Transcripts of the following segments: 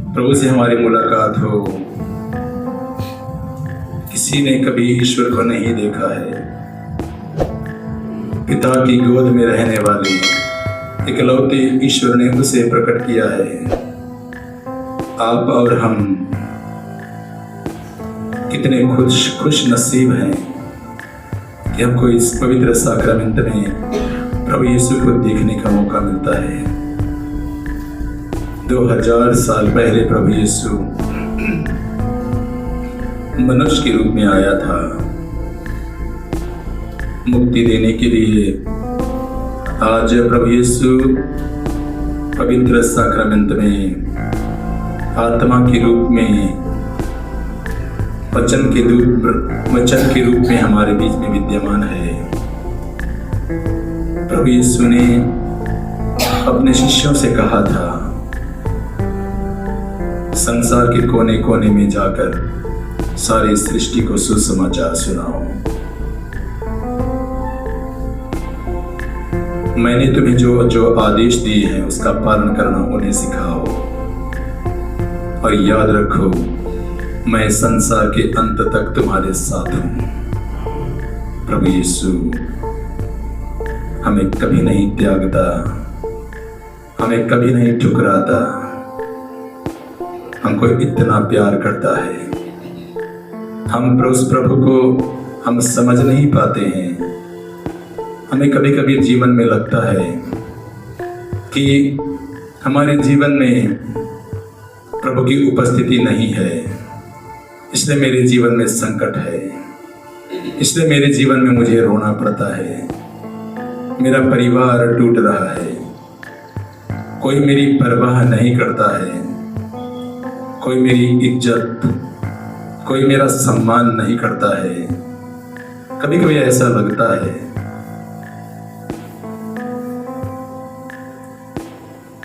प्रभु से हमारी मुलाकात हो। किसी ने कभी ईश्वर को नहीं देखा है। पिता की गोद में रहने वाले इकलौते ईश्वर ने उसे प्रकट किया है। आप और हम कितने खुश नसीब हैं कि हमको इस पवित्र साक्रामेंट में प्रभु यीशु को देखने का मौका मिलता है। 2000 साल पहले प्रभु यीशु मनुष्य के रूप में आया था मुक्ति देने के लिए। आज प्रभु यीशु पवित्र साक्रामेंट में आत्मा के रूप में वचन के रूप में हमारे बीच में विद्यमान है। प्रभु यीशु ने अपने शिष्यों से कहा था, संसार के कोने कोने में जाकर सारी सृष्टि को सुसमाचार सुनाओ। मैंने तुम्हें जो आदेश दिए हैं उसका पालन करना उन्हें सिखाओ, और याद रखो मैं संसार के अंत तक तुम्हारे साथ हूं। प्रभु यीशु हमें कभी नहीं त्यागता, हमें कभी नहीं ठुकराता, हमको इतना प्यार करता है। हम उस प्रभु को हम समझ नहीं पाते हैं। हमें कभी कभी जीवन में लगता है कि हमारे जीवन में प्रभु की उपस्थिति नहीं है, इसलिए मेरे जीवन में संकट है, इसलिए मेरे जीवन में मुझे रोना पड़ता है, मेरा परिवार टूट रहा है, कोई मेरी परवाह नहीं करता है, कोई मेरी इज्जत, कोई मेरा सम्मान नहीं करता है। कभी कभी ऐसा लगता है।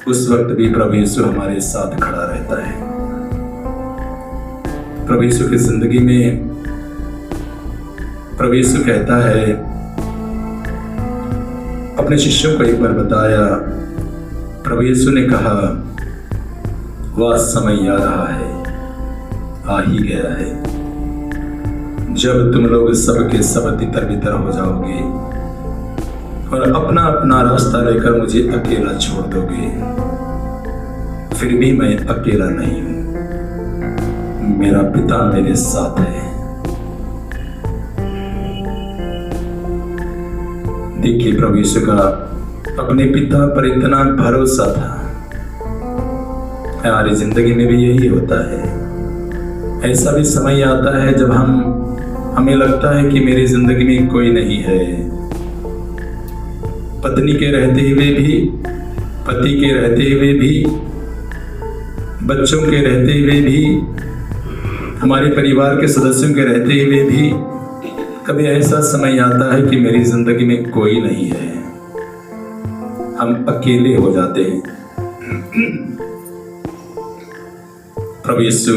उस वक्त भी प्रभु यीशु हमारे साथ खड़ा रहता है। प्रभु यीशु की जिंदगी में प्रभु यीशु कहता है, अपने शिष्यों को एक बार बताया, प्रभु यीशु ने कहा, वह समय आ रहा है, आ ही गया है, जब तुम लोग सबके सब तितर बितर हो जाओगे और अपना अपना रास्ता लेकर मुझे अकेला छोड़ दोगे। फिर भी मैं अकेला नहीं हूं, मेरा पिता मेरे साथ है। देखिए प्रभु यीशु का अपने पिता पर इतना भरोसा था। हमारी जिंदगी में भी यही होता है। ऐसा भी समय आता है जब हमें लगता है कि मेरी जिंदगी में कोई नहीं है। पत्नी के रहते हुए भी, पति के रहते हुए भी, बच्चों के रहते हुए भी, हमारे परिवार के सदस्यों के रहते हुए भी कभी ऐसा समय आता है कि मेरी जिंदगी में कोई नहीं है। हम अकेले हो जाते हैं। प्रभु यीशु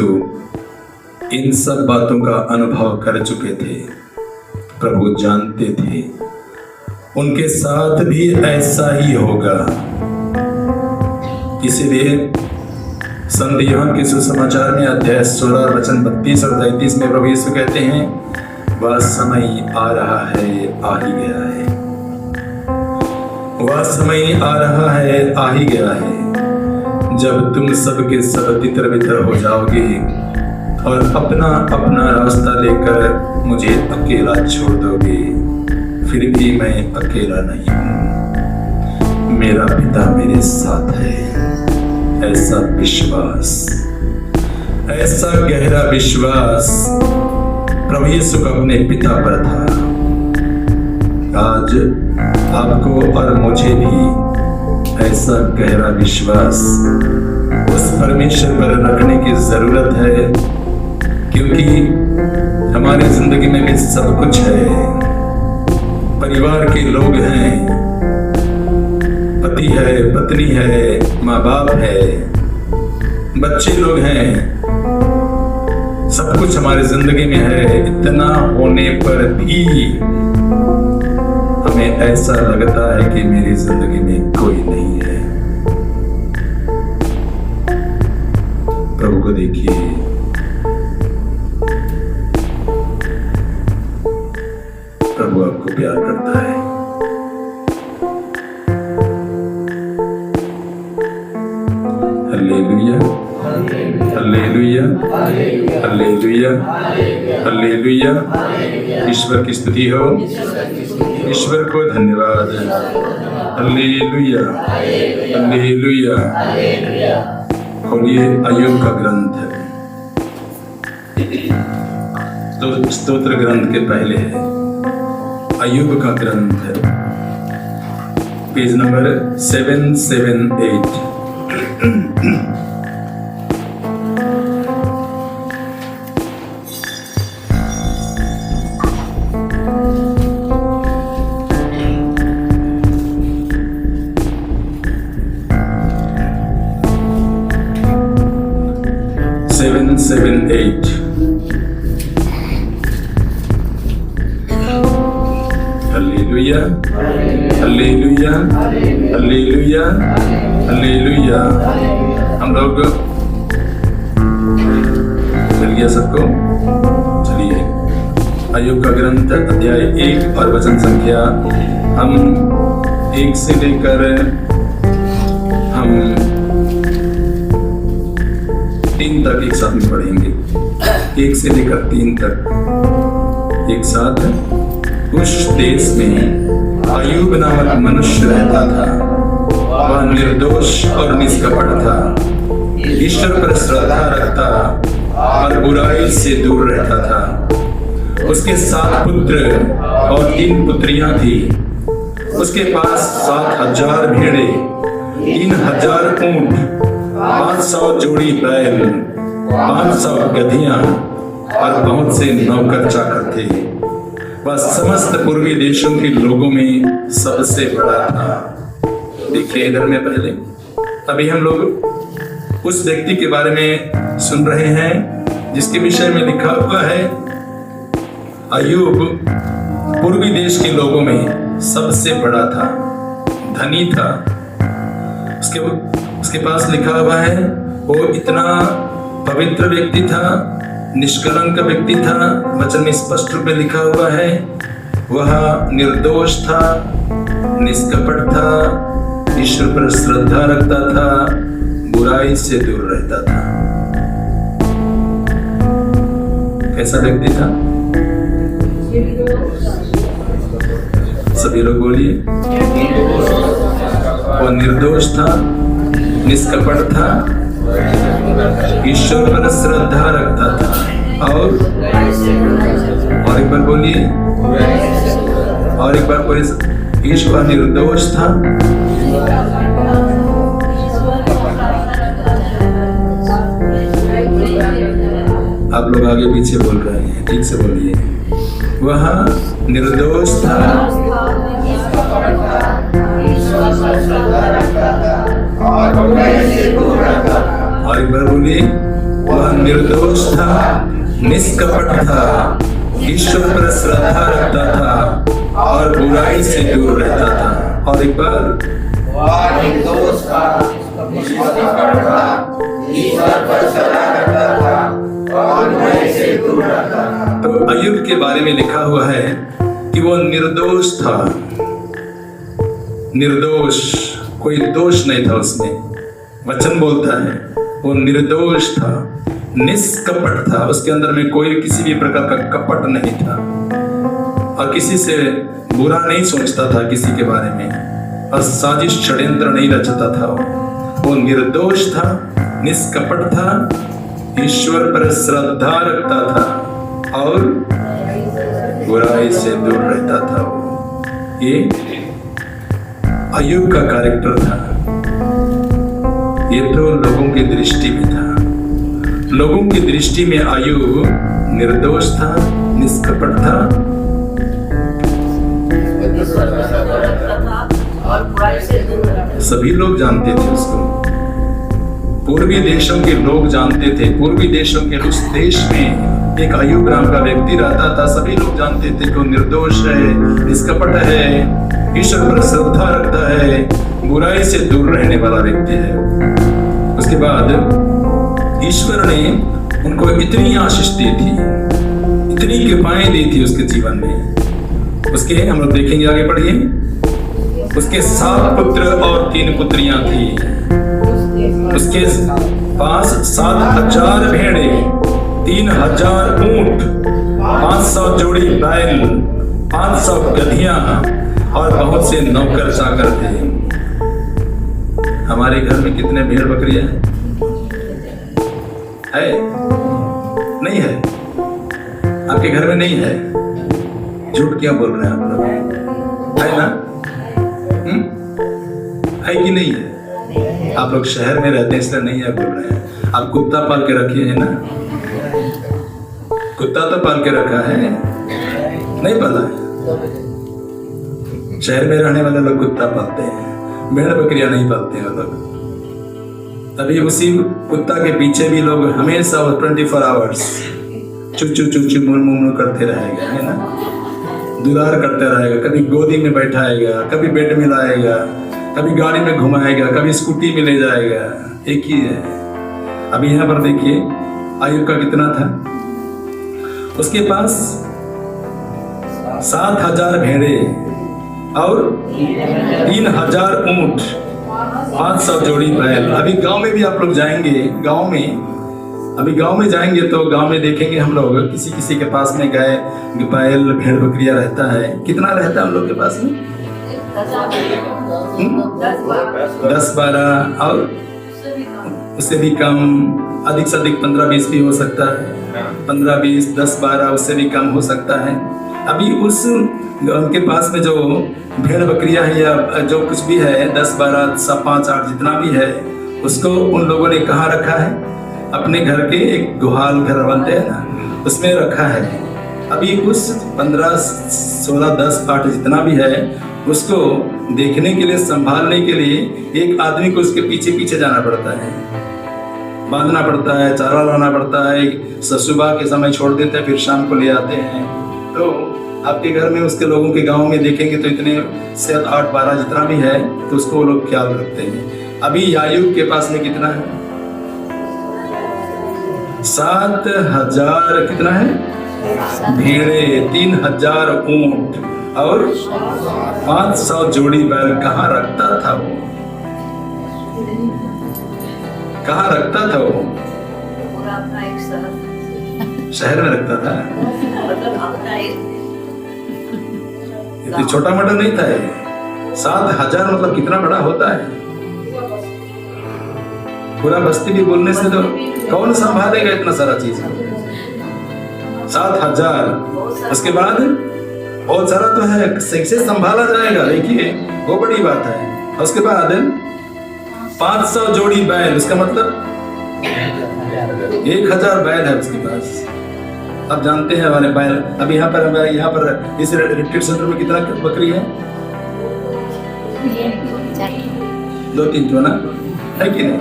इन सब बातों का अनुभव कर चुके थे। प्रभु जानते थे उनके साथ भी ऐसा ही होगा। इसीलिए संत यूहन्ना के सुसमाचार में अध्याय 16 वचन 32 और 33 में प्रभु यीशु कहते हैं, वह समय आ रहा है, आ ही गया है। वह समय आ रहा है, आ ही गया है, जब तुम सबके सब तितर बितर हो जाओगे और अपना अपना रास्ता लेकर मुझे अकेला छोड़ दोगे। फिर भी मैं अकेला नहीं हूं, मेरा पिता मेरे साथ है। ऐसा विश्वास, ऐसा गहरा विश्वास प्रभु यीशु का अपने पिता पर था। आज आपको और मुझे भी ऐसा गहरा विश्वास उस परमेश्वर पर रखने की जरूरत है, क्योंकि हमारी जिंदगी में भी सब कुछ है। परिवार के लोग हैं, पति है, पत्नी है, माँ बाप है, बच्चे लोग हैं, सब कुछ हमारी जिंदगी में है। इतना होने पर भी हमें ऐसा लगता है कि मेरी जिंदगी में कोई नहीं है। देखिए। प्रभु आपको प्यार करता है। Hallelujah, hallelujah, hallelujah, hallelujah. ईश्वर की स्तुति हो, ईश्वर को धन्यवाद। Hallelujah, hallelujah. खोलिए अय्यूब का ग्रंथ, तो स्तोत्र ग्रंथ के पहले है अय्यूब का ग्रंथ, page number 778। Hallelujah, hallelujah, hallelujah, hallelujah. हम लोग मिल गया सबको? चलिए, अय्यूब का ग्रंथ अध्याय 1 और वचन संख्या हम 1 से लेकर हम 3 तक एक साथ में पढ़ेंगे। 1 से लेकर 3 तक एक साथ। उस देश में अय्यूब नामक मनुष्य रहता था। वह निर्दोष और निष्कपट था, ईश्वर पर श्रद्धा रखता और बुराई से दूर रहता था। उसके 7 पुत्र और 3 पुत्रियां थी। उसके पास 7,000 भेड़े, 3,000 ऊंट, 500 जोड़ी बैल, 500 गधियां और बहुत से नौकर चाकर थे। वह समस्त पूर्वी देशों के लोगों में सबसे बड़ा था। देखिए इधर में पहले अभी हम लोग उस व्यक्ति के बारे में सुन रहे हैं जिसके विषय में लिखा हुआ है अय्यूब पूर्वी देश के लोगों में सबसे बड़ा था, धनी था। उसके पास लिखा हुआ है वो इतना पवित्र व्यक्ति था, निष्कलंक व्यक्ति था। वचन में स्पष्ट रूप में लिखा हुआ है वह निर्दोष था, निष्कपट था, ईश्वर पर श्रद्धा रखता था, बुराई से दूर रहता था। कैसा व्यक्ति था? सभी लोग बोलिए। वह निर्दोष था, निष्कपट था, ईश्वर पर श्रद्धा रखता था और एक बार बोलिए, और एक बार कोई ईश्वर निर्दोष था, आप लोग आगे पीछे बोल रहे हैं, ठीक से बोलिए। वह निर्दोष था, और एक बार बोलिए, वह निर्दोष था, निष्कपट था, ईश्वर पर श्रद्धा रखता था और बुराई से दूर रहता था। और एक बार, वह निर्दोष था, निष्कपट था, ईश्वर पर श्रद्धा रखता था और बुराई से दूर रहता था। तो अय्यूब के बारे में लिखा हुआ है कि वो निर्दोष था, निर्दोष, कोई दोष नहीं था उसमें। वचन बोलता है वो निर्दोष था, निष्कपट था, उसके अंदर में कोई किसी भी प्रकार का कपट नहीं था और किसी से बुरा नहीं सोचता था किसी के बारे में, और साजिश षड्यंत्र नहीं रचता था। वो निर्दोष था, निष्कपट था, ईश्वर पर श्रद्धा रखता था और बुराई से दूर रहता था। ये अय्यूब का कैरेक्टर था। ये तो लोगों की दृष्टि में था। लोगों की दृष्टि में अय्यूब निर्दोष था, निष्कपट था, सभी लोग जानते थे उसको। पूर्वी देशों के लोग जानते थे। पूर्वी देशों के उस देश में एक अय्यूब नाम का व्यक्ति रहता था। सभी लोग जानते थे कि वो निर्दोष है, निष्कपट है, ईश्वर पर श्रद्धा रखता है, बुराई से दूर रहने वाला व्यक्ति है। उसके बाद ईश्वर ने उनको इतनी आशीष दी थी, इतनी कृपाएं दी थी उसके जीवन में। उसके हम लोग देखेंगे, आगे पढ़िए। उसके 7 पुत्र और 3 पुत्रियां थी। उसके पास 7,000 भेड़े, 3,000 ऊंट, 500 जोड़ी बैल, 500 गधियां और बहुत से नौकर चाकर थे। हमारे घर में कितने भेड़ बकरियां हैं? है? नहीं है? आपके घर में नहीं है? झूठ क्यों बोल रहे हैं आप लोग? है ना? है कि नहीं है? आप लोग शहर में रहते हैं इसलिए नहीं है बोल रहे हैं। आप कुत्ता पाल के रखे हैं ना? कुत्ता तो पाल के रखा है, नहीं पाला है? शहर में रहने वाले लोग कुत्ता पालते हैं, भेड़ बकरियां नहीं पालते हैं लोग। तभी उसी कुत्ता के पीछे भी लोग हमेशा 24 आवर्स चुप चुप चुप चुप मुड़ करते रहेगा, है ना? दुलार करते रहेगा, कभी गोदी में बैठाएगा, कभी बेड में लाएगा, कभी गाड़ी में घुमाएगा, कभी स्कूटी में ले जाएगा। एक ही है। अभी यहाँ पर देखिए आयुब का कितना था? उसके पास 7,000 भेड़े और 3,000 ऊंट, 500 जोड़ी बैल। अभी गांव में भी आप लोग जाएंगे, गांव में जाएंगे तो गांव में देखेंगे हम लोग किसी किसी के पास में गाय बैल भेड़ बकरियां रहता है। कितना रहता है हम लोग के पास में? 10-12 और उससे भी कम, अधिक से अधिक 15-20 भी हो सकता है। 15-20, 10-12 उससे भी कम हो सकता है। अभी उनके पास में जो भेड़ बकरियां है या जो कुछ भी है 10-12 सब 5-8 जितना भी है, उसको उन लोगों ने कहाँ रखा है? अपने घर के एक गुहाल घर बनते हैं ना, उसमें रखा है। अभी उस 15-16, 10-8 जितना भी है उसको देखने के लिए, संभालने के लिए एक आदमी को उसके पीछे पीछे जाना पड़ता है, बांधना पड़ता है, चारा लाना पड़ता है। सुबह के समय छोड़ देते हैं, फिर शाम को ले आते हैं। तो आपके घर में उसके लोगों के गांव में देखेंगे तो इतने 7-8-12 जितना भी है तो उसको वो लोग ख्याल रखते हैं। अभी आयुब के पास में कितना है? 7,000 कितना है? भेड़े, 3,000 ऊंट और 500 जोड़ी बैल। कहाँ रखता था वो? कहाँ रखता था वो? शहर में रखता था। इतनी छोटा मोटा नहीं था ये। 7,000 मतलब कितना बड़ा होता है? पूरा बस्ती भी बोलने से तो कौन संभालेगा इतना सारा चीज? 7,000। उसके बाद बहुत सारा तो है, कैसे संभाला जाएगा? देखिए वो बड़ी बात है। उसके बाद 500 जोड़ी बैल, उसका मतलब 1,000 बैल है उसके पास। आप जानते हैं हमारे बैल। अब यहाँ पर इस रिट्रीट सेंटर में कितना बकरी है? 2-3 जो ना, है कि नहीं?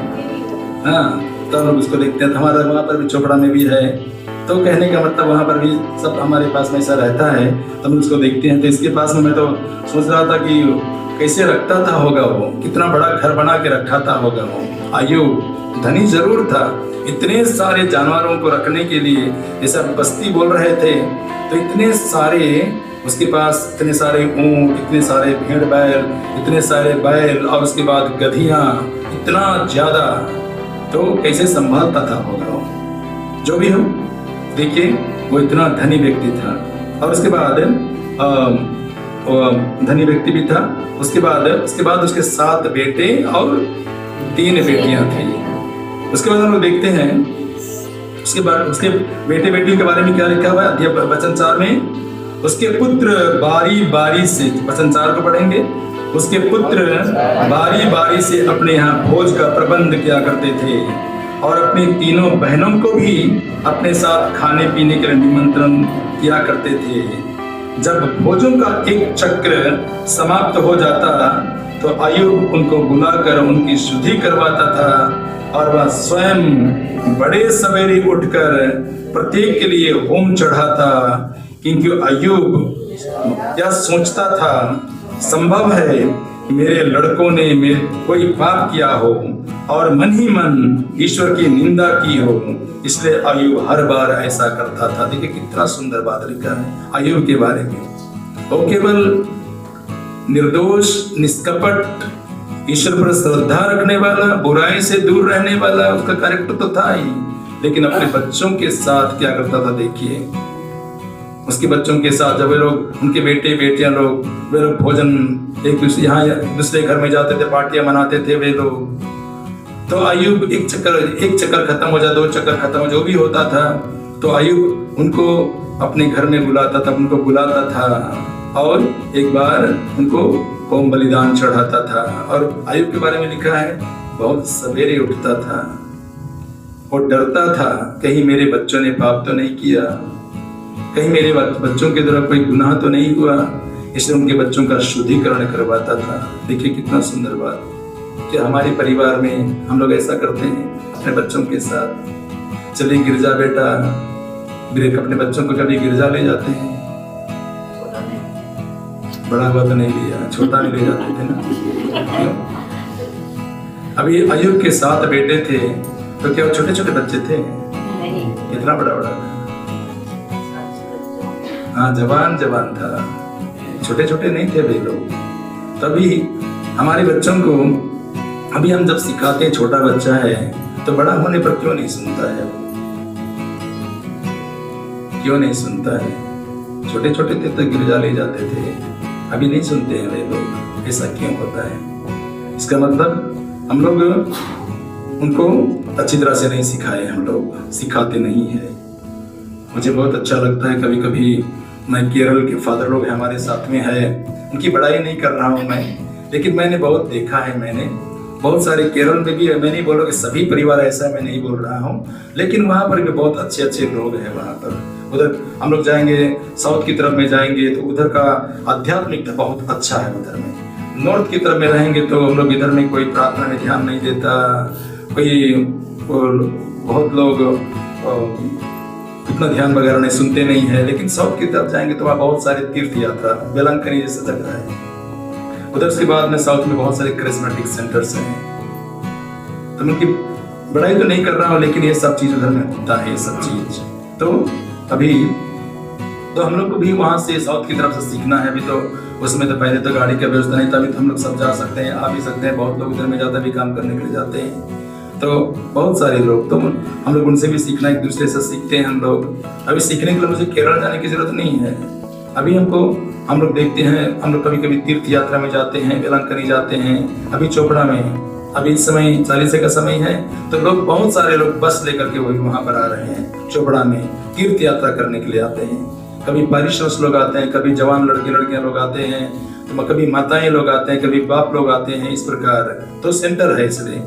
हाँ, तो हम लोग उसको देखते हैं। हमारा वहाँ पर भी चोपड़ा में भी है। तो कहने का मतलब वहाँ पर भी सब हमारे पास में ऐसा रहता है, तो हम उसको देखते हैं। तो इसके पास में मैं तो सोच रहा था कि कैसे रखता था होगा वो, कितना बड़ा घर बना के रखा था होगा वो। आयुब धनी जरूर था, इतने सारे जानवरों को रखने के लिए, जैसा बस्ती बोल रहे थे, तो इतने सारे उसके पास, इतने सारे ऊंट, इतने सारे भेड़ बैल, इतने सारे बैल और उसके बाद गधियां, इतना ज्यादा। तो कैसे संभालता था होगा? जो भी हो, देखिए वो इतना धनी व्यक्ति था। और उसके बाद धनी व्यक्ति भी था। उसके बाद उसके 7 बेटे और 3 बेटियां थी। उसके बाद हम लोग देखते हैं उसके बाद उसके बेटे बेटियों के बारे में क्या लिखा हुआ है अध्याय वचन 4 में। उसके पुत्र बारी बारी से, वचन 4 को पढ़ेंगे, उसके पुत्र बारी बारी से अपने यहाँ भोज का प्रबंध किया करते थे और अपनी तीनों बहनों को भी अपने साथ खाने पीने के लिए निमंत्रण किया करते थे। जब भोजों का एक चक्र समाप्त हो जाता तो आयुब उनको बुलाकर उनकी शुद्धि करवाता था और वह स्वयं बड़े सवेरे उठकर प्रत्येक के लिए होम चढ़ाता, क्योंकि आयुब क्या सोचता था, संभव है मेरे लड़कों ने कोई पाप किया हो और मन ही मन ईश्वर की निंदा की हो, इसलिए अय्यूब हर बार ऐसा करता था। देखिए कितना सुंदर बात लिखा है अय्यूब के बारे में। वो केवल निर्दोष, निष्कपट, ईश्वर पर श्रद्धा रखने वाला, बुराई से दूर रहने वाला उसका कैरेक्टर तो था ही, लेकिन अपने बच्चों के साथ क्या करता था देखिए। उसके बच्चों के साथ जब वे लोग, उनके बेटे बेटियां लोग, वे लोग भोजन एक दूसरे यहाँ दूसरे घर में जाते थे, पार्टियां मनाते थे वे लोग, तो अय्यूब एक चक्कर खत्म हो जाए, 2 चक्कर खत्म हो, जो भी होता था, तो अय्यूब उनको अपने घर में बुलाता था और एक बार उनको होम बलिदान चढ़ाता था। और अय्यूब के बारे में लिखा है बहुत सवेरे उठता था और डरता था कहीं मेरे बच्चों ने पाप तो नहीं किया, कहीं मेरे बच्चों के द्वारा कोई गुनाह तो नहीं हुआ, इसलिए उनके बच्चों का शुद्धिकरण करवाता था। देखिए कितना सुंदर बात कि हमारे परिवार में हम लोग ऐसा करते हैं अपने बच्चों के साथ। चलिए गिरजा बेटा, अपने बच्चों को कभी गिरजा ले जाते हैं? बड़ा हुआ तो नहीं लिया, छोटा भी ले जाते थे ना। अभी अय्यूब के 7 बेटे थे, तो क्या छोटे छोटे बच्चे थे? कितना बड़ा था? हाँ, जवान था, छोटे छोटे नहीं थे वे लोग। तभी हमारे बच्चों को अभी हम जब सिखाते हैं, छोटा बच्चा है तो बड़ा होने पर क्यों नहीं सुनता है? क्यों नहीं सुनता है? छोटे छोटे थे तो गिरजा ले जाते थे, अभी नहीं सुनते हैं वे लोग। ऐसा क्यों होता है? इसका मतलब हम लोग उनको अच्छी तरह से नहीं सिखाए, हम लोग सिखाते नहीं है। मुझे बहुत अच्छा लगता है, कभी कभी मैं केरल के फादर लोग हमारे साथ में है, उनकी बड़ाई नहीं कर रहा हूँ मैं, लेकिन मैंने बहुत देखा है, मैंने बहुत सारे केरल में भी, मैं नहीं बोल रहा कि सभी परिवार ऐसा, मैं नहीं बोल रहा हूँ, लेकिन वहाँ पर भी बहुत अच्छे अच्छे लोग हैं। वहाँ पर उधर हम लोग जाएंगे, साउथ की तरफ में जाएंगे तो उधर का आध्यात्मिकता बहुत अच्छा है उधर में। नॉर्थ की तरफ में रहेंगे तो हम लोग इधर में कोई प्रार्थना में ध्यान नहीं देता, कोई बहुत लोग उतना ध्यान वगैरह नहीं, सुनते नहीं है। लेकिन साउथ की तरफ जाएंगे तो वहाँ बहुत सारे तीर्थ यात्रा, वेलंकनी जैसा जगह है उधर। उसके बाद में साउथ में बहुत सारे करिश्मेटिक सेंटर्स हैं, तो उनकी बड़ाई तो नहीं कर रहा हूँ, लेकिन ये सब चीज उधर में होता है, ये सब चीज। तो अभी तो हम लोग को भी वहाँ से साउथ की तरफ से सीखना है। अभी तो उसमें तो पहले तो गाड़ी का व्यवस्था नहीं था, अभी तो हम लोग सब जा सकते हैं, आ भी सकते हैं। बहुत लोग उधर में जाते भी काम करने के लिए जाते हैं, तो बहुत सारे लोग, तो हम लोग उनसे भी सीखना, एक दूसरे से सीखते हैं हम लोग। अभी सीखने के लिए मुझे केरल जाने की जरूरत नहीं है। अभी हम लोग देखते हैं, हम लोग कभी कभी तीर्थ यात्रा में जाते हैं, वेलंकनी जाते हैं। अभी चोपड़ा में अभी इस समय 40 का समय है, तो लोग बहुत सारे लोग बस लेकर के वही वहां पर आ रहे हैं, चोपड़ा में तीर्थ यात्रा करने के लिए आते हैं। कभी पारिश्रस लोग आते हैं, कभी जवान लड़के लड़कियां लोग आते हैं, तो कभी माताएं लोग आते हैं, कभी बाप लोग आते हैं, इस प्रकार। तो सेंटर है इसलिए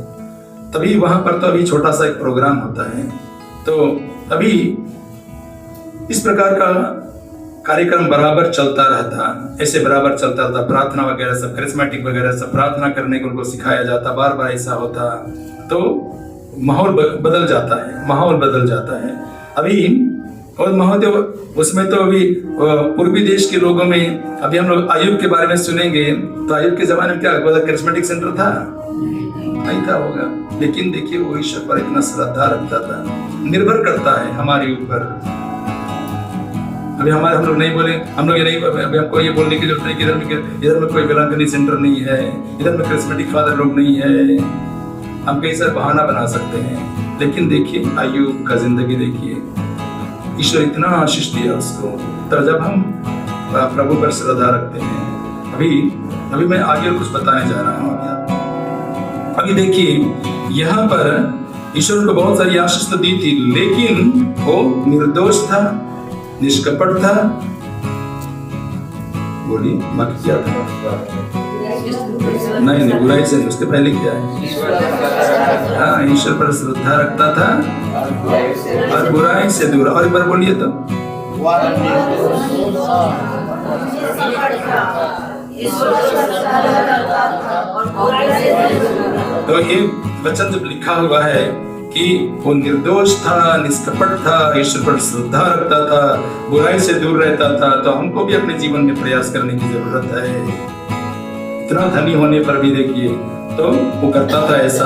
तभी वहां पर तो अभी छोटा सा एक प्रोग्राम होता है। तो अभी इस प्रकार का कार्यक्रम बराबर चलता रहता, ऐसे बराबर चलता रहता। प्रार्थना वगैरह सब, करिश्मेटिक वगैरह सब, प्रार्थना करने को उनको सिखाया जाता, बार बार ऐसा होता, तो माहौल बदल जाता है, माहौल बदल जाता है अभी। और महोदय उसमें तो अभी पूर्वी देश के लोगों में, अभी हम लोग अय्यूब के बारे में सुनेंगे, तो अय्यूब के जमाने में क्या करिश्मेटिक सेंटर था? नहीं था होगा, लेकिन देखिए वो ईश्वर पर इतना श्रद्धा रखता था। निर्भर करता है हमारे ऊपर। अभी हम लोग नहीं बोले, हम लोग ये नहीं, अभी हमको ये बोलने की जरूरत नहीं कि इधर में कोई वेलंकनी सेंटर नहीं है, इधर में करिश्मेटिक फादर लोग नहीं है। हम कई सारे बहाना बना सकते हैं, लेकिन देखिए अय्यूब का जिंदगी देखिए, ईश्वर इतना आशीष दिया उसको। तो जब हम प्रभु पर श्रद्धा रखते हैं, अभी मैं आगे कुछ बताने जा रहा हूँ। अभी देखिए यहाँ पर ईश्वर को बहुत सारी आशीष तो दी थी, लेकिन वो निर्दोष था, निष्कपट था। बोलिए बाकी क्या था? नहीं, बुराई से नहीं, उसके पहले क्या है? हाँ, ईश्वर पर श्रद्धा रखता था और बुराई से दूर। और एक बार बोलिए तो ये वचन जब लिखा हुआ है कि वो निर्दोष था, निष्कपट था, ईश्वर पर श्रद्धा रखता था, बुराई से दूर रहता था, तो हमको भी अपने जीवन में प्रयास करने की जरूरत है। इतना धनी होने पर भी देखिए तो वो करता था ऐसा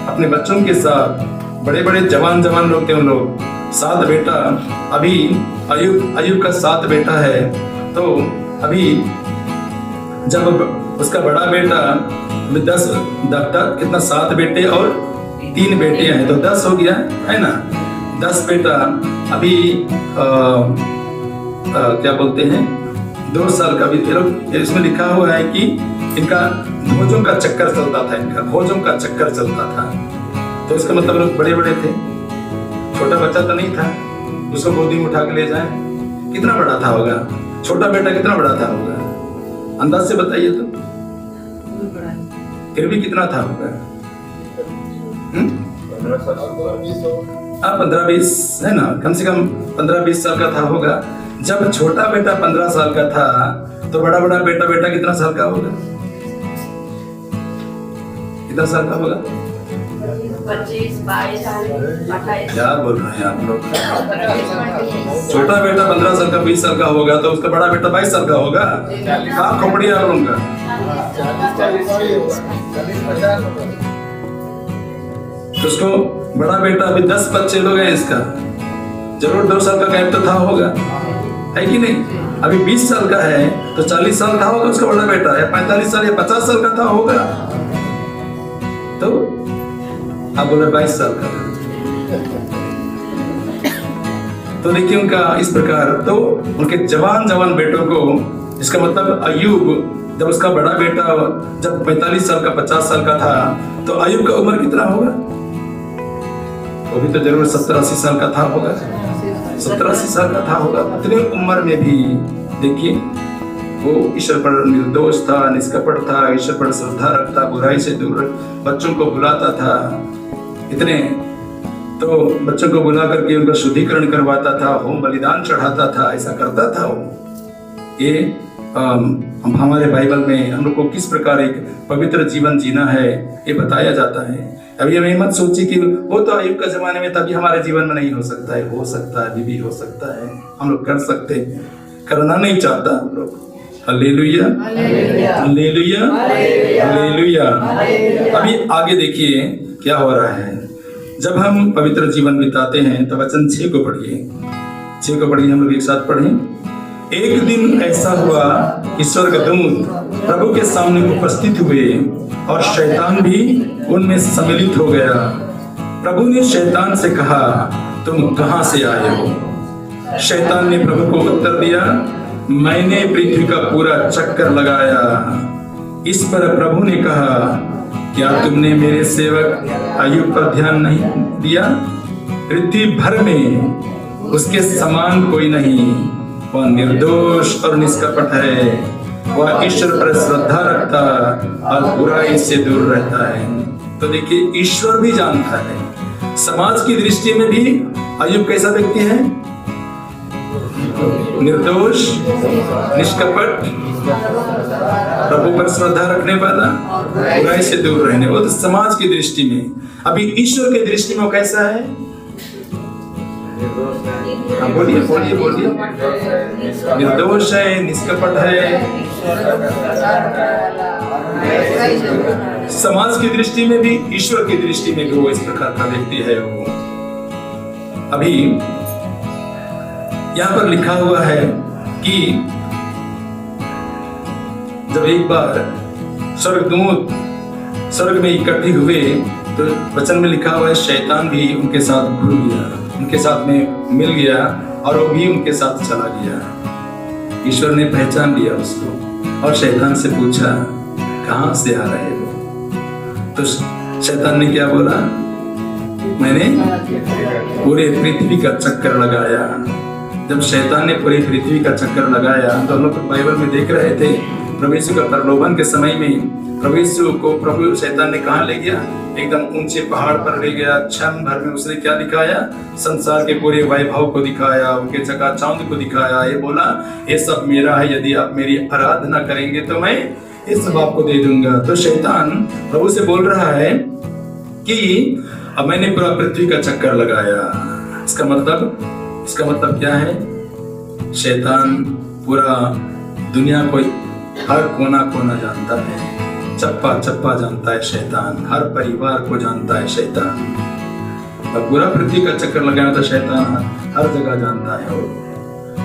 अपने बच्चों के साथ। बड़े बड़े जवान लोग थे उन लोग, 7 बेटा। अभी अयुब का 7 बेटा है। तो अभी जब उसका बड़ा बेटा 10 कितना 7 बेटे और 3 बेटे हैं तो 10 हो गया है ना। 10 बेटा अभी क्या बोलते हैं 2 साल का भी। इसमें लिखा हुआ है कि इनका भोजों का चक्कर चलता था, इनका भोजों का चक्कर चलता था। तो इसका मतलब लोग बड़े बड़े थे, छोटा बच्चा तो नहीं था उसको गोदी में उठा के ले जाए। कितना बड़ा था होगा छोटा बेटा, कितना बड़ा था होगा अंदाज से बताइए तो। फिर भी कितना था होगा 15-20 है ना, कम से कम 15-20 साल का था होगा। जब छोटा बेटा 15 साल का था तो बड़ा बेटा कितना साल का होगा, कितना साल का होगा 25, 22, 28। क्या बोल रहे हैं आप लोग। छोटा बेटा 15 साल का 20 साल का होगा तो उसका बड़ा बेटा 22 साल का होगा। कहाँ खोपड़ी आप लोगों का। तो उसको बड़ा बेटा अभी 10 बच्चे लोग हैं इसका, जरूर 2 साल का गैप तो था होगा है कि नहीं। अभी 20 साल का है तो 40 साल का होगा उसका बड़ा बेटा, या 45 साल या 50 साल का था होगा। तो आप बोले 22 साल का। तो देखिए उनका इस प्रकार, तो उनके जवान बेटों को, इसका मतलब अय्यूब जब उसका बड़ा बेटा जब 45 साल का 50 साल का था तो अय्यूब का उम्र कितना होगा, वो भी तो जरूर 70-80 साल का था होगा, 70-80 साल का था होगा। इतने उम्र में भी देखिए वो ईश्वर पर निर्दोष था, निष्कपट था, ईश्वर पर श्रद्धा रखता, बुराई से दूर बच्चों को बुलाता था। इतने तो बच्चों को बुला करके उनका शुद्धिकरण करवाता था, होम बलिदान चढ़ाता था, ऐसा करता था वो। ये हमारे बाइबल में हम लोग को किस प्रकार एक पवित्र जीवन जीना है ये बताया जाता है। अभी हमें मत सोचिए कि वो तो अय्यूब का जमाने में तभी हमारे जीवन में नहीं हो सकता है, हो सकता है, अभी भी हो सकता है, हम लोग कर सकते हैं, करना नहीं चाहता हम लोग। Hallelujah, hallelujah, hallelujah. अभी आगे देखिए क्या हो रहा है। जब हम पवित्र जीवन बिताते हैं तो वचन 6 को पढ़िए, 6 को पढ़िए, हम लोग एक साथ पढ़ें। एक दिन ऐसा हुआ कि स्वर्गदूत प्रभु के सामने उपस्थित हुए और शैतान भी उनमें सम्मिलित हो गया। प्रभु ने शैतान से कहा, तुम कहां से आए हो? शैतान ने प्रभु को उत्तर दिया, मैंने पृथ्वी का पूरा चक्कर लगाया। इस पर प्रभु ने कहा, क्या तुमने मेरे सेवक अय्यूब पर ध्यान नहीं दिया? पृथ्वी भर में उसके समान कोई नहीं, वह निर्दोष और निष्कपट है, वह ईश्वर पर श्रद्धा रखता और बुराई से दूर रहता है। तो देखिए ईश्वर भी जानता है, समाज की दृष्टि में भी अय्यूब कैसा व्यक्ति है, निर्दोष, निष्कपट, प्रभु पर श्रद्धा रखने वाला, बुराई से दूर रहने, वो तो समाज की दृष्टि में। अभी ईश्वर की दृष्टि में वो कैसा है? बोलिए बोलिए बोलिए। निर्दोष है, निष्कपट है। समाज की दृष्टि में भी, ईश्वर की दृष्टि में भी वो इस प्रकार का व्यक्ति है। वो अभी यहाँ पर लिखा हुआ है कि जब एक बार स्वर्गदूत स्वर्ग में इकट्ठे हुए तो वचन में लिखा हुआ है शैतान भी उनके साथ घुल गया, उनके साथ में मिल गया और वो भी उनके साथ चला गया। ईश्वर ने पहचान लिया उसको और शैतान से पूछा, कहां से आ रहे हो? तो शैतान ने क्या बोला, मैंने पूरे पृथ्वी का चक्कर लगाया। जब शैतान ने पूरी पृथ्वी का चक्कर लगाया तो हम लोग बाइबल में देख रहे थे, प्रभु यीशु का प्रलोभन के समय में प्रभु यीशु को प्रभु शैतान ने कहाँ ले गया? एकदम ऊंचे पहाड़ पर ले गया। क्षण भर में उसने क्या दिखाया? संसार के पूरे वैभव को दिखाया, उनके चकाचौंध को दिखाया। ये बोला, ये सब मेरा है, यदि आप मेरी आराधना करेंगे तो मैं ये सब आपको दे दूंगा। तो शैतान प्रभु से बोल रहा है कि अब मैंने पूरा पृथ्वी का चक्कर लगाया। इसका मतलब क्या है? शैतान पूरा दुनिया को हर कोना कोना जानता है। चप्पा चप्पा जानता है शैतान, हर परिवार को जानता है शैतान। और पूरा पृथ्वी का चक्कर लगाया तो शैतान हर जगह जानता है वो।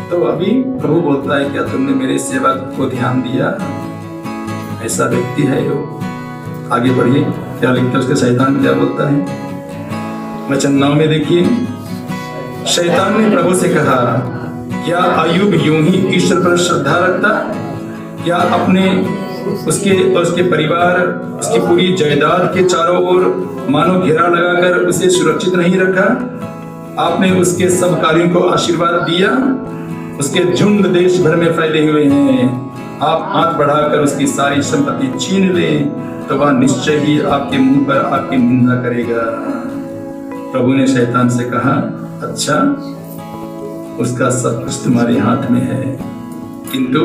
तो अभी प्रभु बोलता है, क्या तुमने मेरे सेवा को ध्यान दिया? ऐसा व्यक्ति है वो। आगे बढ़िए, क्या लिखता है उसके शैतान क्या बोलता है? वचन 9 में देखिए, शैतान ने प्रभु से कहा, क्या अय्यूब यूं ही ईश्वर पर श्रद्धा रखता? क्या अपने उसके परिवार, उसकी पूरी जायदाद के चारों ओर मानो घेरा लगाकर उसे सुरक्षित नहीं रखा? आपने उसके सब कार्यों को आशीर्वाद दिया। उसके झुंड देश भर में फैले हुए हैं। आप हाथ बढ़ाकर उसकी सारी संपत्ति छीन ले तो वह निश्चय ही आपके मुंह पर आपकी निंदा करेगा। प्रभु ने शैतान से कहा, अच्छा, उसका सब कुछ तुम्हारे हाथ में है, किंतु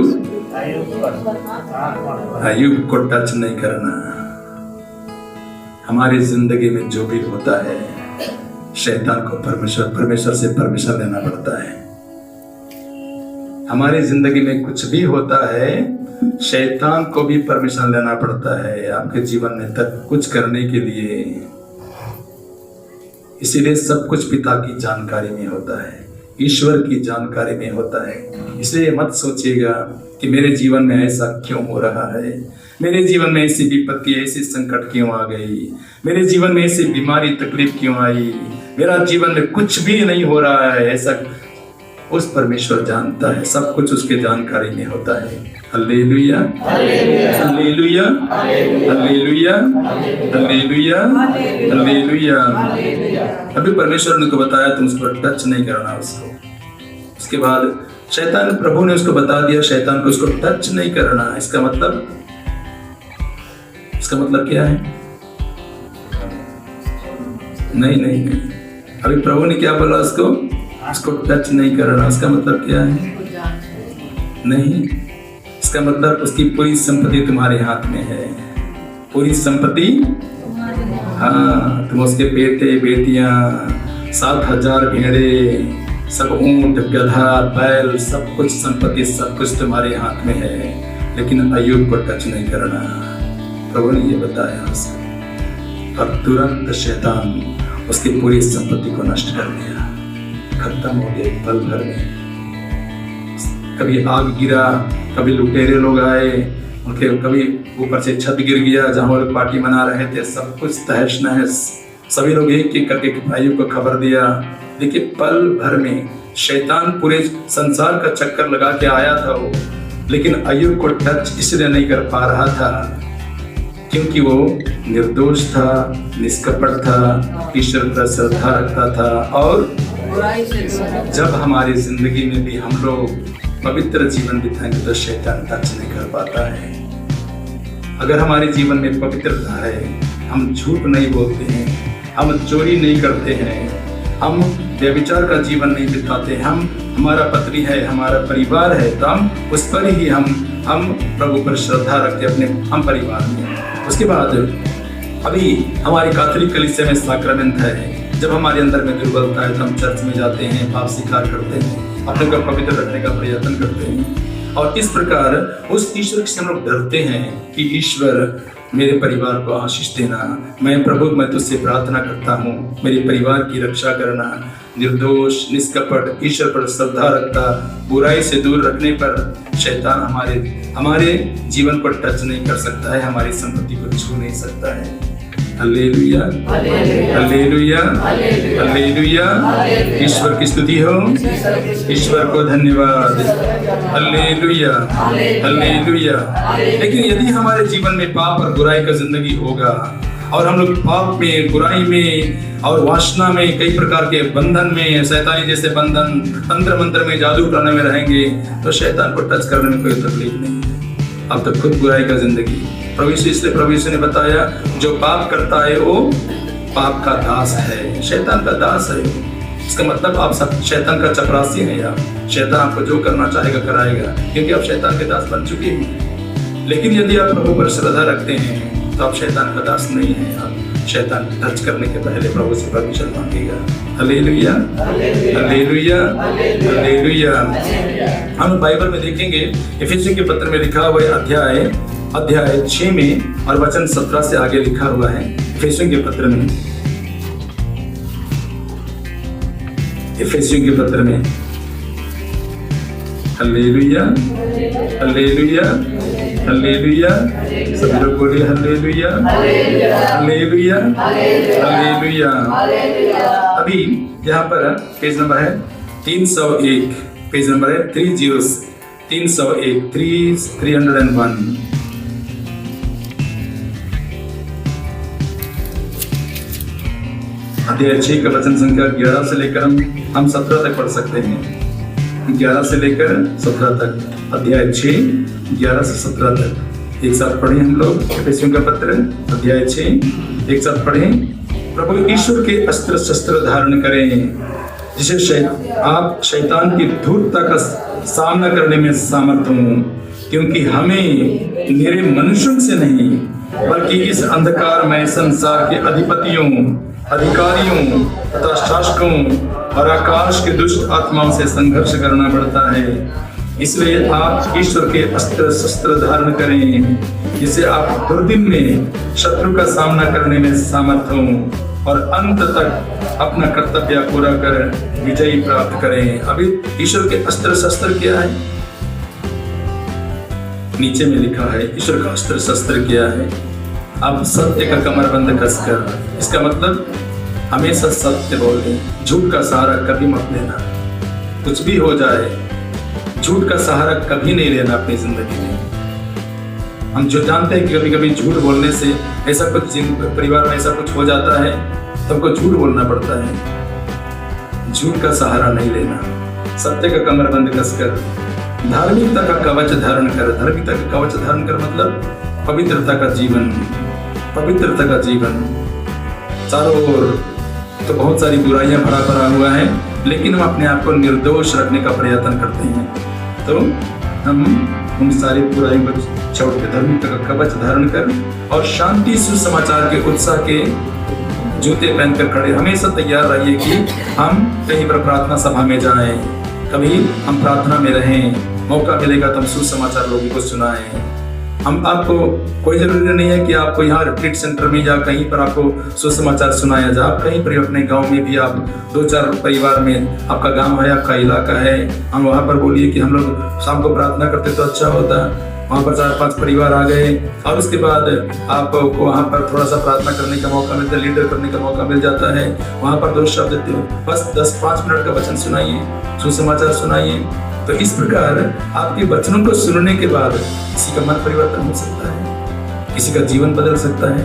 अय्यूब को टच नहीं करना। हमारी जिंदगी में जो भी होता है, शैतान को परमेश्वर से परमिशन लेना पड़ता है। हमारी जिंदगी में कुछ भी होता है, शैतान को भी परमिशन लेना पड़ता है आपके जीवन में तक कुछ करने के लिए। इसीलिए सब कुछ पिता की जानकारी में होता है, ईश्वर की जानकारी में होता है। इसलिए मत सोचिएगा कि मेरे जीवन में ऐसा क्यों हो रहा है, मेरे जीवन में ऐसी विपत्ति, ऐसी संकट क्यों आ गई, मेरे जीवन में ऐसी बीमारी तकलीफ क्यों आई, मेरा जीवन में कुछ भी नहीं हो रहा है। ऐसा उस परमेश्वर जानता है, सब कुछ उसके जानकारी में होता है। Hallelujah, hallelujah, hallelujah, hallelujah, hallelujah. अभी परमेश्वर ने को बताया तुम उसको टच नहीं करना उसको। उसके बाद शैतान, प्रभु ने उसको बता दिया शैतान को उसको टच नहीं करना। इसका मतलब क्या है? नहीं, अभी प्रभु ने क्या बोला उसको टच नहीं करना। इसका मतलब क्या है? नहीं, इसका मतलब उसकी पूरी संपत्ति तुम्हारे हाथ में है, पूरी संपत्ति। हाँ, तुम उसके बेटे बेटियां, 7,000 भेड़े, सब ऊंट गधा बैल, सब कुछ संपत्ति, सब कुछ तुम्हारे हाथ में है, लेकिन अय्यूब को टच नहीं करना। प्रभु ने ये बताया उसको, और तुरंत शैतान उसकी पूरी संपत्ति को नष्ट कर दिया, खत्म हो गया पल भर में। कभी आग गिरा, कभी लुटेरे लोग आए, उनके कभी ऊपर से छत गिर गया, जहां वो लोग पार्टी मना रहे थे, सब कुछ तहस नहस। सभी लोग एक एक करके अय्यूब को खबर दिया। देखिए, पल भर में शैतान पूरे संसार का चक्कर लगा के आया था वो, लेकिन अय्यूब को टच इसलिए नहीं कर पा रहा था क्योंकि वो निर्दोष था, निष्कपट था, ईश्वर पर श्रद्धा रखता था। और जब हमारी जिंदगी में भी हम लोग पवित्र जीवन बिताएंगे तो शैतान टच नहीं कर पाता है। अगर हमारे जीवन में पवित्रता है, हम झूठ नहीं बोलते हैं, हम चोरी नहीं करते हैं, हम व्यभिचार का जीवन नहीं बिताते, हमारा पत्नी है, हमारा परिवार है, तो हम उस पर ही हम प्रभु पर श्रद्धा रखते अपने हम परिवार में। उसके बाद अभी हमारी कैथोलिक कलीसिया में साक्रामेंट है। जब हमारे अंदर में दुर्बलता है तो हम चर्च में जाते हैं, पाप स्वीकार करते हैं, अपने को पवित्र रखने का प्रयत्न करते हैं। और इस प्रकार उस ईश्वर से हम लोग डरते हैं कि ईश्वर मेरे परिवार को आशीष देना। मैं प्रभु, मैं तुझसे प्रार्थना करता हूँ, मेरे परिवार की रक्षा करना। निर्दोष, निष्कपट, ईश्वर पर श्रद्धा रखता, बुराई से दूर रखने पर शैतान हमारे जीवन पर टच नहीं कर सकता है, हमारी संपत्ति को छू नहीं सकता है। Hallelujah, hallelujah, hallelujah. ईश्वर की स्तुति हो, ईश्वर को धन्यवाद। Hallelujah, hallelujah. लेकिन यदि हमारे जीवन में पाप और बुराई का जिंदगी होगा और हम लोग पाप में, बुराई में और वासना में, कई प्रकार के बंधन में, शैतानी जैसे बंधन, तंत्र मंत्र में, जादू टोने में रहेंगे तो शैतान को टच करने में कोई तकलीफ नहीं है। अब तक खुद बुराई का जिंदगी। प्रभु यीशु ने बताया, जो पाप करता है वो पाप का दास है, शैतान का दास है। इसका मतलब आप सब शैतान का चपरासी हैं। आप शैतान आपको जो करना चाहेगा कराएगा, क्योंकि आप शैतान के दास बन चुके हैं। लेकिन यदि आप प्रभु पर श्रद्धा रखते हैं तो आप शैतान का दास नहीं है। आप शैतान टच करने के पहले प्रभु से परमिशन मांगेगा। Hallelujah, hallelujah, hallelujah. हम बाइबल में देखेंगे, इफिसियों के पत्र में लिखा हुआ अध्याय 6 में और वचन 17 से आगे लिखा हुआ है इफिसियों के पत्र में। इफिसियों के पत्र में हालेलुया, हालेलुया, हालेलुया, सभी लोग बोलिए हालेलुया, हालेलुया, हालेलुया। अभी यहाँ पर पेज नंबर है 301, पेज नंबर है 301, 301। अध्याय 6 का वचन संख्या 11 से लेकर हम 17 तक पढ़ सकते हैं। 11 से लेकर 17 तक, अध्याय 6 11 से 17 तक एक साथ पढ़ें हम लोग। इफिसियों का पत्र अध्याय 6 एक साथ पढ़ें। प्रभु ईश्वर के अस्त्र शस्त्र धारण करें, जिसे आप शैतान की धूर्तता का सामना करने में सामर्थ हों, क्योंकि हमें निरे मनुष्यों से नहीं बल्कि इस अंधकारमय संसार के अधिपतियों, अधिकारियों तथा शासकों और आकाश के दुष्ट आत्माओं से संघर्ष करना पड़ता है। इसलिए आप ईश्वर के अस्त्र शस्त्र धारण करें, जिससे आप दुर्दिन में शत्रु का सामना करने में समर्थ हों और अंत तक अपना कर्तव्य पूरा कर विजयी प्राप्त करें। अभी ईश्वर के अस्त्र शस्त्र क्या है? नीचे में लिखा है ईश्वर का अस्त्र शस्त्र क्या है? आप सत्य का कमरबंद कसकर, इसका मतलब हमेशा सत्य बोलें, झूठ का सहारा कभी मत लेना। कुछ भी हो जाए, झूठ का सहारा कभी नहीं लेना अपनी जिंदगी में। हम जो जानते हैं कि कभी कभी झूठ बोलने से ऐसा कुछ परिवार में ऐसा कुछ हो जाता है तो हमको झूठ बोलना पड़ता है। झूठ का सहारा नहीं लेना, सत्य का कमरबंद कसकर धार्मिकता का कवच धारण कर। धार्मिकता का कवच धारण कर मतलब पवित्रता का जीवन, पवित्रता का जीवन। चारों ओर तो बहुत सारी बुराइयां भरा हुआ है, लेकिन हम अपने आप को निर्दोष रखने का प्रयत्न करते हैं। तो हम उन सारी बुराइयों को छोड़ के धार्मिकता का कवच धारण कर और शांति सुसमाचार के उत्साह के जूते पहनकर खड़े हमेशा तैयार रहिए कि हम कहीं पर प्रार्थना सभा में जाएं, कभी हम प्रार्थना में रहें, मौका मिलेगा तो हम सुसमाचार लोगों को सुनाएं। हम आपको कोई जरूरी नहीं है कि आपको यहाँ रिट्रीट सेंटर में या कहीं पर आपको सुसमाचार सुनाया जाए। आप कहीं पर अपने गांव में भी आप 2-4 परिवार में, आपका गांव है, आपका इलाका है, हम वहाँ पर बोलिए कि हम लोग शाम को प्रार्थना करते तो अच्छा होता। वहाँ पर 4-5 परिवार आ गए और उसके बाद आपको वहाँ पर थोड़ा सा प्रार्थना करने का मौका मिलता है, लीडर करने का मौका मिल जाता है। वहाँ पर 2 शब्द बस 10-5 मिनट का वचन सुनाइए, सुसमाचार सुनाइए। तो इस प्रकार आपके वचनों को सुनने के बाद किसी का मन परिवर्तन हो सकता है, किसी का जीवन बदल सकता है।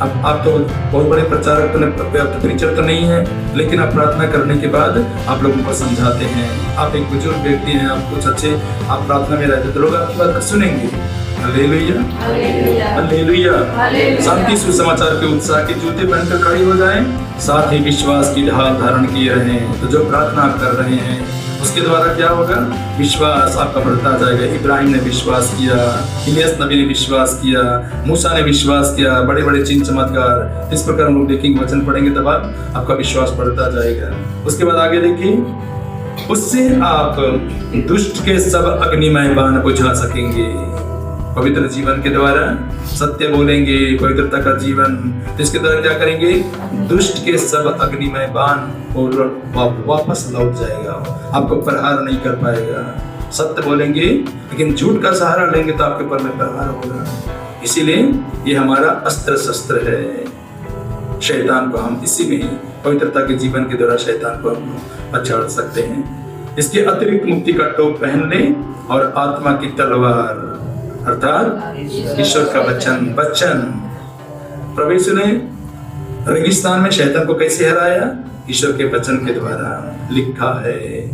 अब आप तो बहुत बड़े प्रचारक तो प्रीचर तो नहीं है, लेकिन आप प्रार्थना करने के बाद आप लोगों को समझाते हैं। आप एक बुजुर्ग व्यक्ति हैं, आप कुछ अच्छे, आप प्रार्थना में रहते तो लोग आपकी बात सुनेंगे। Hallelujah, hallelujah. शांति सुसमाचार के उत्साह के जूते पहनकर खड़े हो जाएं, साथ ही विश्वास की ढाल धारण किए रहें। तो जो प्रार्थना आप कर रहे हैं उसके द्वारा क्या होगा? विश्वास आपका बढ़ता जाएगा। इब्राहिम ने विश्वास किया, इलियास नबी ने विश्वास किया, मूसा ने विश्वास किया, बड़े बड़े चिन्ह चमत्कार। इस प्रकार हम लोग देखेंगे, वचन पढ़ेंगे तब आपका विश्वास बढ़ता जाएगा। उसके बाद आगे देखिए, उससे आप दुष्ट के सब अग्निमय बाण बुझा सकेंगे। पवित्र जीवन के द्वारा सत्य बोलेंगे, पवित्रता का जीवन, इसके द्वारा क्या करेंगे? दुष्ट के सब अग्निमय बाण वापस लौट जाएगा, आपको प्रहार नहीं कर पाएगा। सत्य बोलेंगे लेकिन झूठ का सहारा लेंगे तो आपके ऊपर में प्रहार होगा। इसीलिए ये हमारा अस्त्र शस्त्र है। शैतान को हम इसी में ही, पवित्रता के जीवन के द्वारा शैतान को हम पछाड़ सकते हैं। इसके अतिरिक्त मुक्ति का टोप पहन लें और आत्मा की तलवार अर्थात ईश्वर का वचन। प्रभु यीशु ने रेगिस्तान में शैतान को कैसे हराया? ईश्वर के वचन के द्वारा। लिखा है,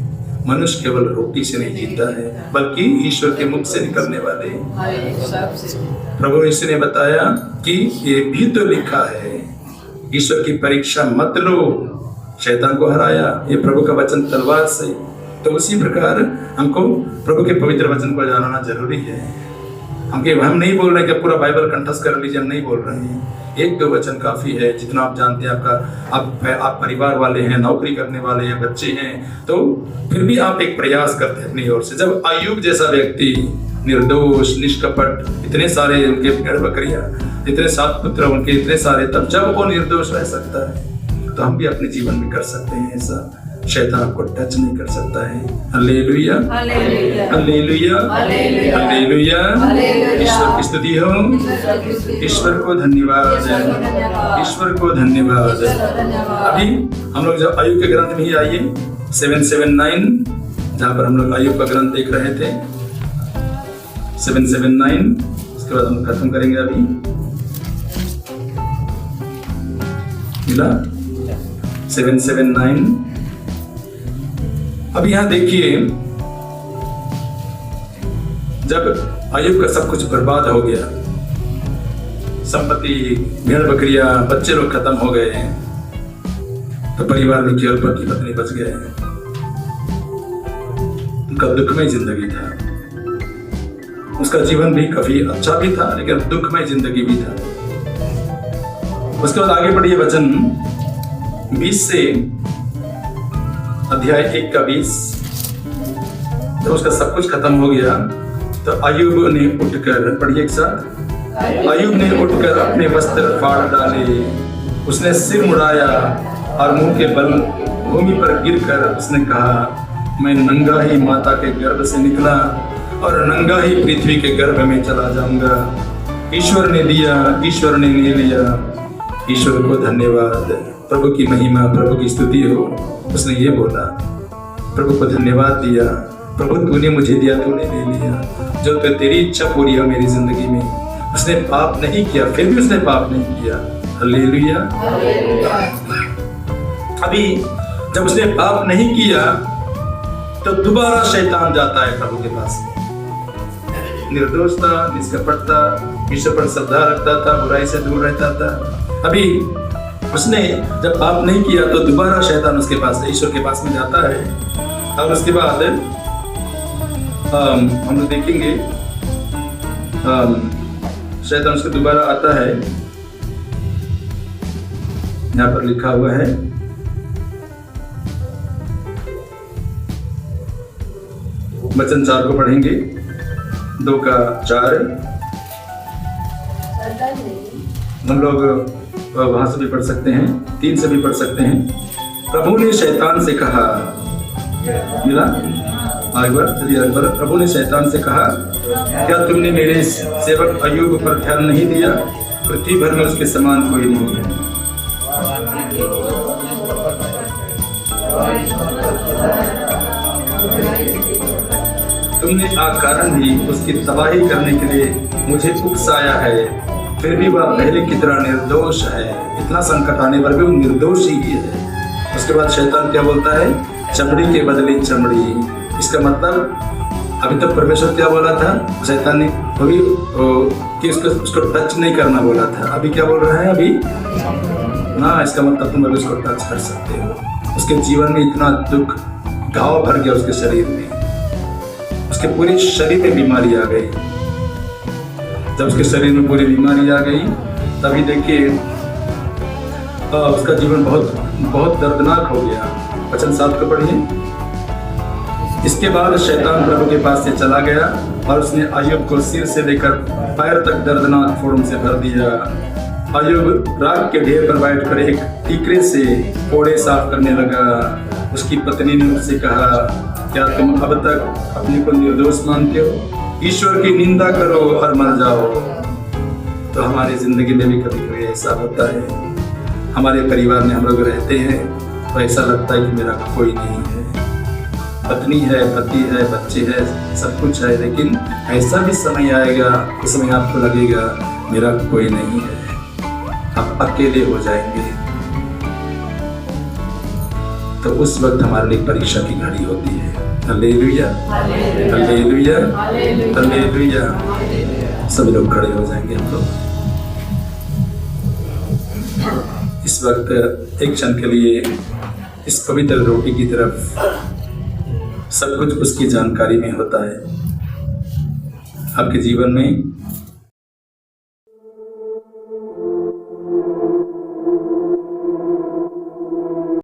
मनुष्य केवल रोटी से नहीं जीता है बल्कि ईश्वर के मुख से निकलने वाले। प्रभु यीशु ने बताया कि ये भी तो लिखा है, ईश्वर की परीक्षा मत लो। शैतान को हराया ये प्रभु का वचन तलवार से। तो उसी प्रकार हमको प्रभु के पवित्र वचन को जानना जरूरी है। हम नहीं बोल रहे कि पूरा बाइबल कंठस्थ कर लीजिए, हम नहीं बोल रहे हैं। 1-2 वचन काफी है, जितना आप जानते हैं। आप परिवार वाले हैं, नौकरी करने वाले हैं, बच्चे हैं, तो फिर भी आप एक प्रयास करते हैं अपनी ओर से। जब अय्यूब जैसा व्यक्ति निर्दोष, निष्कपट, इतने सारे उनके भेड़ बकरियां, इतने 7 पुत्र उनके इतने सारे, तब जब वो निर्दोष रह सकता है तो हम भी अपने जीवन में कर सकते हैं ऐसा। शैतान आपको टच नहीं कर सकता है। Hallelujah, hallelujah, hallelujah, hallelujah, hallelujah. Hallelujah. ईश्वर की स्तुति हो, ईश्वर को धन्यवाद, ईश्वर को धन्यवाद। अभी हम लोग जब आयुब के ग्रंथ में ही आइए 779, जहाँ पर हम लोग आयुब का ग्रंथ देख रहे थे 779, उसके बाद हम खत्म करेंगे। अभी मिला 779। अब यहां देखिए, जब आयुब का सब कुछ बर्बाद हो गया, संपत्ति, भेड़ बकरियां, बच्चे लोग खत्म हो गए, तो परिवार में केवल पति पत्नी बच गए। उनका दुखमय जिंदगी था, उसका जीवन भी काफी अच्छा भी था, लेकिन दुखमय जिंदगी भी था। उसके बाद आगे बढ़िए, वचन 20 से, अध्याय 1 का 20। जब उसका सब कुछ खत्म हो गया तो अय्यूब ने उठकर, पढ़िए एक साथ, अय्यूब ने उठकर अपने वस्त्र फाड़ डाले, उसने सिर मुड़ाया और मुंह के बल भूमि पर गिरकर उसने कहा, मैं नंगा ही माता के गर्भ से निकला और नंगा ही पृथ्वी के गर्भ में चला जाऊंगा। ईश्वर ने दिया, ईश्वर ने ले लिया, ईश्वर को धन्यवाद, प्रभु की महिमा, प्रभु की स्तुति हो। उसने ये बोला, प्रभु को धन्यवाद दिया, प्रभु तूने मुझे दिया, तूने ले लिया, जो तो तेरी इच्छा पूरी हो मेरी जिंदगी में। उसने पाप नहीं किया, फिर भी उसने पाप नहीं किया। हालेलुया। अभी जब उसने पाप नहीं किया तो दोबारा शैतान जाता है प्रभु के पास। निर्दोष था, निष्कपट था, ईश्वर पर श्रद्धा रखता था, बुराई से दूर रहता था। अभी उसने जब पाप नहीं किया तो दोबारा शैतान उसके पास, ईश्वर के पास में जाता है। और उसके बाद हम लोग देखेंगे, शैतान उसको दोबारा आता है। यहाँ पर लिखा हुआ है, वचन 4 को पढ़ेंगे, 2 का 4। हम लोग वहां से भी पढ़ सकते हैं, 3 से भी पढ़ सकते हैं। प्रभु ने शैतान से कहा, मिला अकबर, प्रभु ने शैतान से कहा, क्या तुमने मेरे सेवक अय्यूब पर ध्यान नहीं दिया? पृथ्वी भर में उसके समान कोई नहीं है। तुमने अकारण ही उसकी तबाही करने के लिए मुझे उकसाया है, फिर भी वह पहले की तरह निर्दोष है। इतना संकट आने पर भी वो निर्दोष ही है। उसके बाद शैतान क्या बोलता है, चमड़ी के बदले चमड़ी। इसका मतलब अभी तक परमेश्वर क्या बोला था, शैतान ने अभी कि उसको टच नहीं करना बोला था, अभी क्या बोल रहा है, अभी हाँ, इसका मतलब तुम अभी उसको टच कर सकते हो। उसके जीवन में इतना दुख, घाव भर गया उसके शरीर में, उसके पूरे शरीर में बीमारी आ गई। जब उसके शरीर में पूरी बीमारी आ गई, तभी देखिए उसका जीवन बहुत बहुत दर्दनाक हो गया। वचन 7 को पढ़िए। इसके बाद शैतान प्रभु के पास से चला गया और उसने अय्यूब को सिर से लेकर पैर तक दर्दनाक फोड़ों से भर दिया। अय्यूब राख के ढेर पर बैठकर एक टीकरे से फोड़े साफ करने लगा। उसकी पत्नी ने उससे कहा, क्या तुम अब तक अपने को निर्दोष मानते हो? ईश्वर की निंदा करो और मर जाओ। तो हमारी जिंदगी में भी कभी कभी ऐसा होता है, हमारे परिवार में हम लोग रहते हैं तो ऐसा लगता है कि मेरा कोई नहीं है, पत्नी है, पति है, बच्चे हैं, सब कुछ है, लेकिन ऐसा भी समय आएगा, उस समय आपको लगेगा मेरा कोई नहीं है, आप अकेले हो जाएंगे। तो उस वक्त हमारे लिए परीक्षा की घड़ी होती है। Hallelujah, hallelujah, hallelujah. सभी लोग खड़े हो जाएंगे हम लोग इस वक्त एक क्षण के लिए इस पवित्र रोटी की तरफ। सब कुछ उसकी जानकारी में होता है। आपके जीवन में